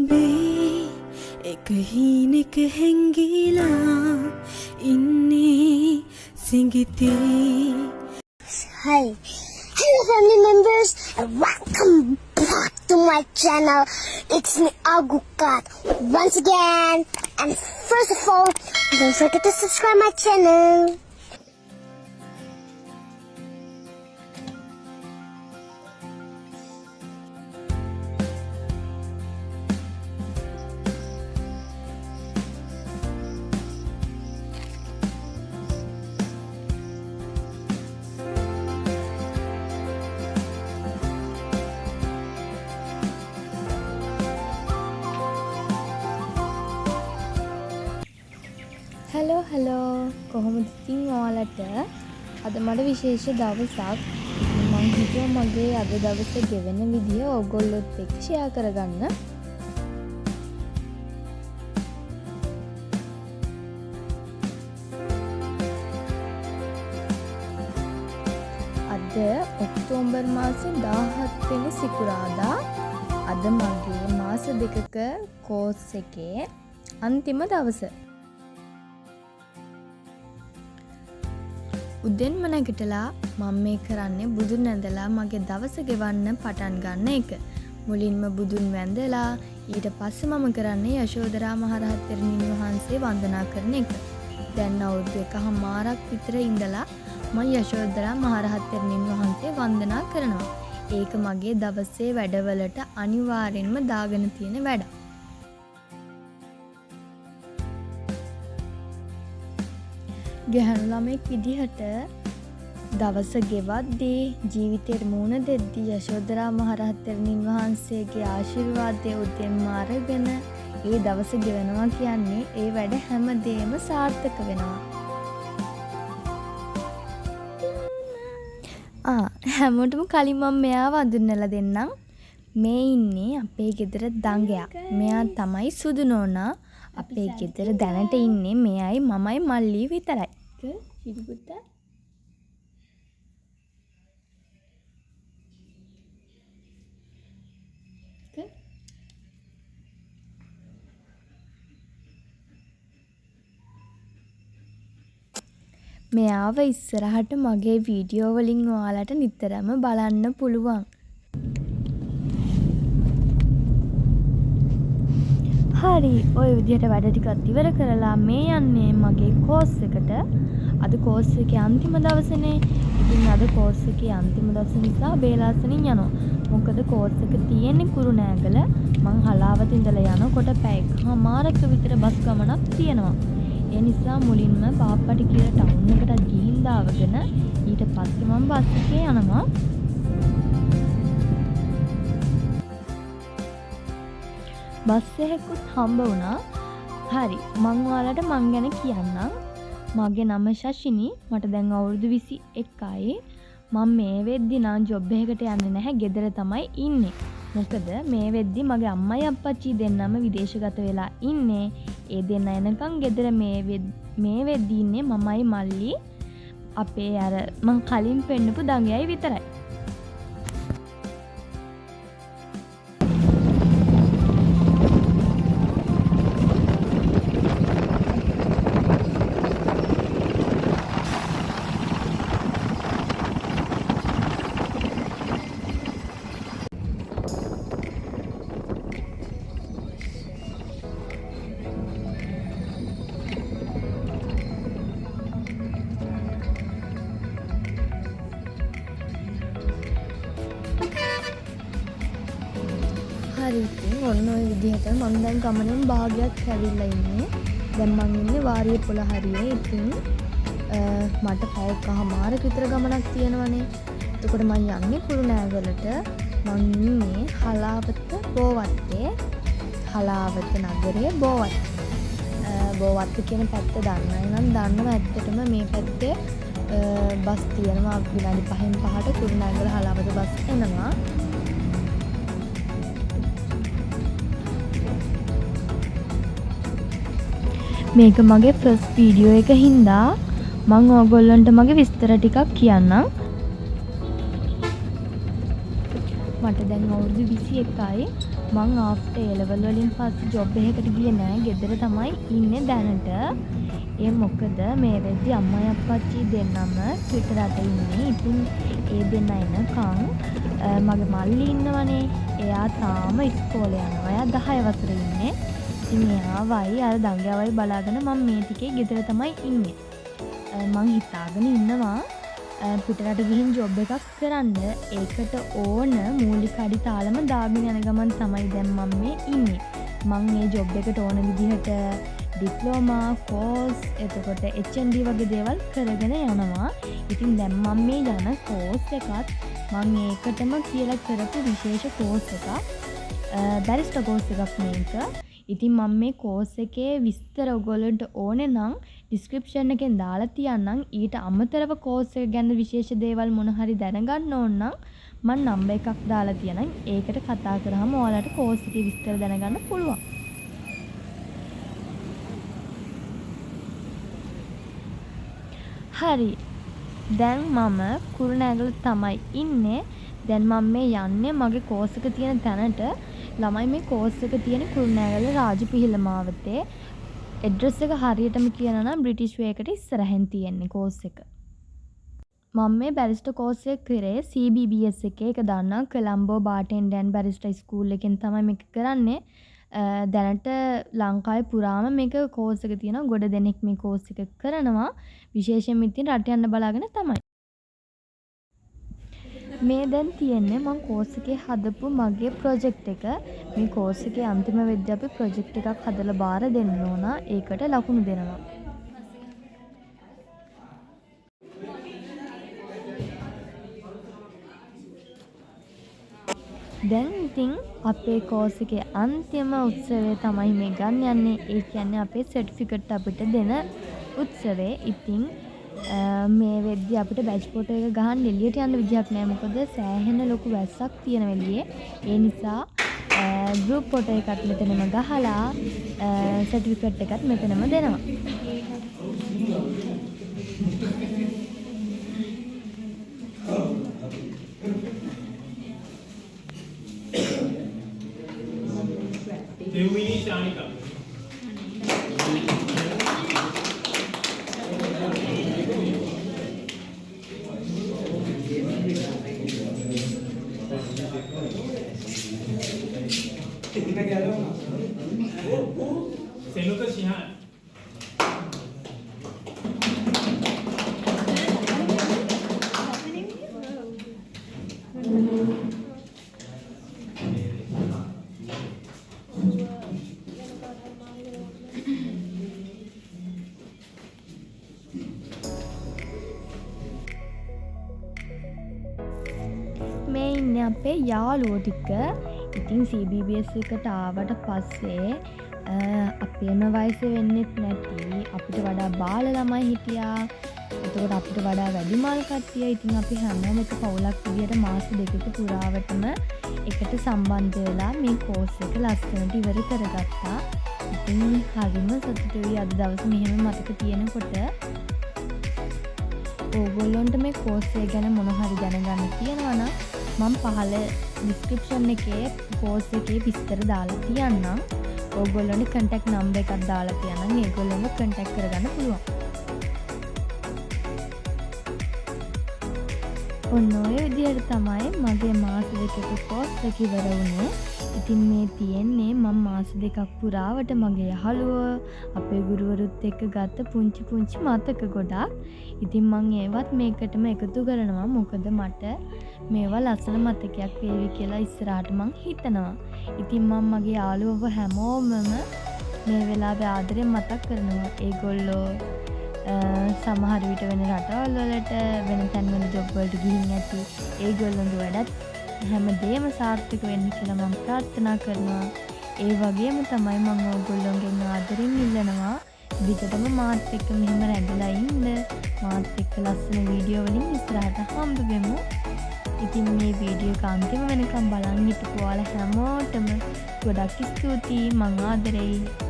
ඔබේ එක හීනෙක හැංගිලා ඉන්නේ සිඟිතේ. Hi, hello family members and welcome back to my channel. It's me Agukat once again, and first of all, don't forget to subscribe my channel. Hello කොහොමද ඉතින් ඔයාලට අද මට විශේෂ දවසක්. මම හිතුවා මගේ අද දවසේ ගෙවෙන විදිය ඔයගොල්ලොත් එක්ක ෂෙයා කරගන්න. අද ඔක්තෝබර් මාසේ 17 වෙනි සිකුරාදා. අද මගේ මාස දෙකක කෝස් එකේ අන්තිම දවස. උදෙන්ම නැගිටලා මම මේ කරන්නේ බුදුන් වැඳලා මගේ දවස ගෙවන්න පටන් ගන්න එක. මුලින්ම බුදුන් වැඳලා ඊට පස්සේ මම කරන්නේ යශෝදරා මහරහත් තෙරණින් වහන්සේ වන්දනා කරන එක. දැන් අවුරුදු එකහමාරක් විතර ඉඳලා මම යශෝදරා මහරහත් තෙරණින් වහන්සේ වන්දනා කරනවා. ඒක මගේ දවසේ වැඩවලට අනිවාර්යෙන්ම දාගෙන තියෙන වැඩක්. ගැහැණු ළමෙක් විදිහට දවස ගෙවද්දී ජීවිතේට මුහුණ දෙද්දී යශෝදරා මහරහත් තෙරණින් වහන්සේගේ ආශිර්වාදය උදෙන්ම අරගෙන ඒ දවස ගෙවනවා කියන්නේ ඒ වැඩ හැමදේම සාර්ථක වෙනවා. හැමෝටම කලින් මම මෙයාව අඳුන්වලා දෙන්නම්. මේ ඉන්නේ අපේ ගෙදර දඟයා. මෙයා තමයි සුදු නෝනා. අපේ ගෙදර දැනට ඉන්නේ මෙයයි මමයි මල්ලි විතරයි. හිරිපුත්ත මෙයාව ඉස්සරහට මගේ වීඩියෝ වලින් ඔයාලට නිතරම බලන්න පුළුවන්. හරි, ඔය විදිහට වැඩ ටිකක් ඉවර කරලා මේ යන්නේ මගේ කෝස් එකට. අද කෝස් එකේ අන්තිම දවසනේ. ඉතින් අද කෝස් එකේ අන්තිම දවස නිසා බේලාසනින් යනවා. මොකද කෝස් එක තියෙන්නේ කුරුණෑගල. මං හලාවත ඉඳලා යනකොට පැය එකමාරක විතර බස් ගමනක් තියෙනවා. ඒ නිසා මුලින්ම පාප්පටි කියලා ටවුන් එකට ගිහින් දාවගෙන ඊට පස්සේ මම බස් එකේ යනවා. බස් එකකුත් හම්බ වුණා. හරි, මං ඔයාලට මං ගැන කියන්නම්. මගේ නම ශෂිනි. මට දැන් අවුරුදු 21යි. මම මේ වෙද්දි නම් ජොබ් එකකට යන්නේ නැහැ. ගෙදර තමයි ඉන්නේ. මොකද මේ වෙද්දි මගේ අම්මයි අප්පච්චි දෙන්නම විදේශගත වෙලා ඉන්නේ. ඒ දෙන්න එනකන් ගෙදර මේ වෙද්දි ඉන්නේ මමයි මල්ලි අපේ අර මං කලින් පෙන්නපු දඟයයි විතරයි. හරි, ඉතින් ඔන්න ඔය විදිහට මම දැන් ගමනෙන් භාගයක් ඇවිල්ලා ඉන්නේ. දැන් මම ඉන්නේ වාරිය පොළ හරියේ. ඉතින් මට පැය එකමාරක විතර ගමනක් තියෙනවනේ. එතකොට මම යන්නේ කුරුණෑගලට. මම ඉන්නේ හලාවත බෝවත්තේ. හලාවත නගරයේ බෝවත්ත. බෝවත්ත කියන පැත්ත දන්නයි නම් දන්නවා. ඇත්තටම මේ පැත්තේ බස් තියෙනවා. විනාඩි 5න් 5ට කුරුණෑගල හලාවත බස් එනවා. මේක මගේ ෆස්ට් වීඩියෝ එක හින්දා මම ඔයගොල්ලන්ට මගේ විස්තර ටිකක් කියන්නම්. මට දැන් අවුරුදු 21යි. මං ආෆ්ටර් A level වලින් පස්සේ ජොබ් එකකට ගියේ නෑ. ගෙදර තමයි ඉන්නේ දැනට. ඒ මොකද මේ වෙද්දි අම්මයි අප්පච්චි දෙන්නම පිටරට ඉන්නේ. ඉතින් ඒ දෙන්න එනකන් මගේ මල්ලි ඉන්නවනේ. එයා තාම ඉස්කෝලේ යනවා. එයා 10 වසරේ ඉන්නේ. ඉතින් එයාවයි අර දඟයාවයි බලාගෙන මම මේ ටිකේ ගෙදර තමයි ඉන්නේ. මං හිතාගෙන ඉන්නවා පිටරට ගිහින් ජොබ් එකක් කරන්න. ඒකට ඕන මූලික අඩිතාලම දාගෙන යන ගමන් තමයි දැන් මම මේ ඉන්නේ. මං මේ ජොබ් එකට ඕන විදිහට ඩිප්ලෝමා කෝස් එතකොට HND වගේ දේවල් කරගෙන යනවා. ඉතින් දැන් මම මේ යන කෝස් එකත් මං ඒකටම කියලා කරපු විශේෂ කෝස් එකක්. බැරිස්ටර් කෝස් එකක් මේක. ඉතින් මම මේ කෝස් එකේ විස්තර ඔයගොල්ලන්ට ඕනේ නම් ඩිස්ක්‍රිප්ෂන් එකෙන් දාලා තියන්නම්. ඊට අමතරව කෝස් එක ගැන විශේෂ දේවල් මොන හරි දැනගන්න ඕන නම් මම නම්බර් එකක් දාලා තියනම් ඒකට කතා කරාම ඔයාලට කෝස් එකේ විස්තර දැනගන්න පුළුවන්. හරි. දැන් මම කුරුණෑගල තමයි ඉන්නේ. දැන් මම මේ යන්නේ මගේ කෝස් එක තියෙන තැනට. ළමයි මේ කෝස් එක තියෙන කුරුණෑගල රාජපිහිල මාවතේ. ඇඩ්‍රස් එක හරියටම කියනවා නම් බ්‍රිටිෂ් වේ එකට ඉස්සරහින් තියෙන්නේ කෝස් එක. මම මේ බැරිස්ටර් කෝස් එක කරේ CBBS එකේ. ඒක දන්නා කොලම්බෝ බාටෙන් ඩැන් බැරිස්ටර් ස්කූල් එකෙන් තමයි මේක කරන්නේ. දැනට ලංකාවේ පුරාම මේක කෝස් එක තියෙනවා. ගොඩ දෙනෙක් මේ කෝස් එක කරනවා. විශේෂයෙන් ඉතින් රට යන්න බලාගෙන තමයි. මේ දැන් තියෙන්නේ මම කෝස් එකේ හදපු මගේ ප්‍රොජෙක්ට් එක. මේ කෝස් එකේ අන්තිම වෙද්දී අපි ප්‍රොජෙක්ට් එකක් හදලා බාර දෙන්න ඕන. ඒකට ලකුණු දෙනවා. දැන් ඉතින් අපේ කෝස් එකේ අන්තිම උත්සවය තමයි මේ ගන්න යන්නේ. ඒ කියන්නේ අපේ සර්ටිෆිකට් අපිට දෙන උත්සවය. ඉතින් මේ වෙද්දි අපිට බැච් ෆොටෝ එක ගහන්න එළියට යන්න විදිහක් නැහැ. මොකද සෑහෙන ලොකු වැස්සක් තියෙන වෙලියේ. ඒ නිසා ගෲප් ෆොටෝ එකත් මෙතනම ගහලා සර්ටිෆිකට් එකත් මෙතනම දෙනවා. දෙව්මිනි ශානිකා सेनुका सिंहा මේ ඉන්නේ අපේ යාළුවෝ ටික. ඉතින් CBBS එකට ආවට පස්සේ අපේම වයස වෙන්නෙත් නැති අපිට වඩා බාල ළමයි හිටියා. එතකොට අපිට වඩා වැඩිමල් කට්ටිය. ඉතින් අපි හැමෝම එක පවුලක් විදියට මාස දෙකක පුරාවටම එකට සම්බන්ධ වෙලා මේ කෝස් එක ලස්සනට ඉවර කරගත්තා. ඉතින් හරිම සතුටුයි අද දවසේ මෙහෙම මතක තියෙනකොට. ඕගොල්ලොන්ට මේ කෝස් එක ගැන මොන හරි දැනගන්න තියෙනවා නම් මම පහළ ඩිස්ක්‍රිප්ෂන් එකේ කෝස් එකේ විස්තර දාලා තියන්නම්. ඕගොල්ලොන්ට කන්ටැක්ට් නම්බර් එකක් දාලා තියන්නම්. ඒගොල්ලොන්ව කන්ටැක්ට් කරගන්න පුළුවන්. ඔන්න ඔය විදිහට තමයි මගේ මාස දෙකක කෝස් එක ඉවර වුණේ. ඉතින් මේ තියෙන්නේ මම මාස දෙකක් පුරාවට මගේ යහළුවෝ අපේ ගුරුවරුත් එක්ක ගත්ත පුංචි පුංචි මතක ගොඩක්. ඉතින් මම ඒවත් මේකටම එකතු කරනවා. මොකද මට මේවා ලස්සන මතකයක් වේවි කියලා ඉස්සරහට මං හිතනවා. ඉතින් මම මගේ යාළුවව හැමෝමම මේ වෙලාවේ ආදරෙන් මතක් කරනවා. ඒගොල්ලෝ සමහර විට වෙන රටවල් වලට වෙන තැන්වල ජොබ් වලට ගිහින් ඇති. ඒගොල්ලන්ගේ වැඩත් හැමදේම සාර්ථක වෙන්න කියලා මම ප්‍රාර්ථනා කරනවා. ඒ වගේම තමයි මම ඕගොල්ලෝගෙන් ආදරෙන් ඉල්ලනවා දිගටම මාත් එක්ක මෙහෙම රැඳිලා ඉන්න. මාත් එක්ක ලස්සන වීඩියෝ වලින් ඉස්සරහට හම්බ වෙමු. ඉතින් මේ වීඩියෝ එක අන්තිම වෙනකම් බලන් හිටපු ඔයාලා හැමෝටම ගොඩක් ස්තුතියි. මං ආදරෙයි.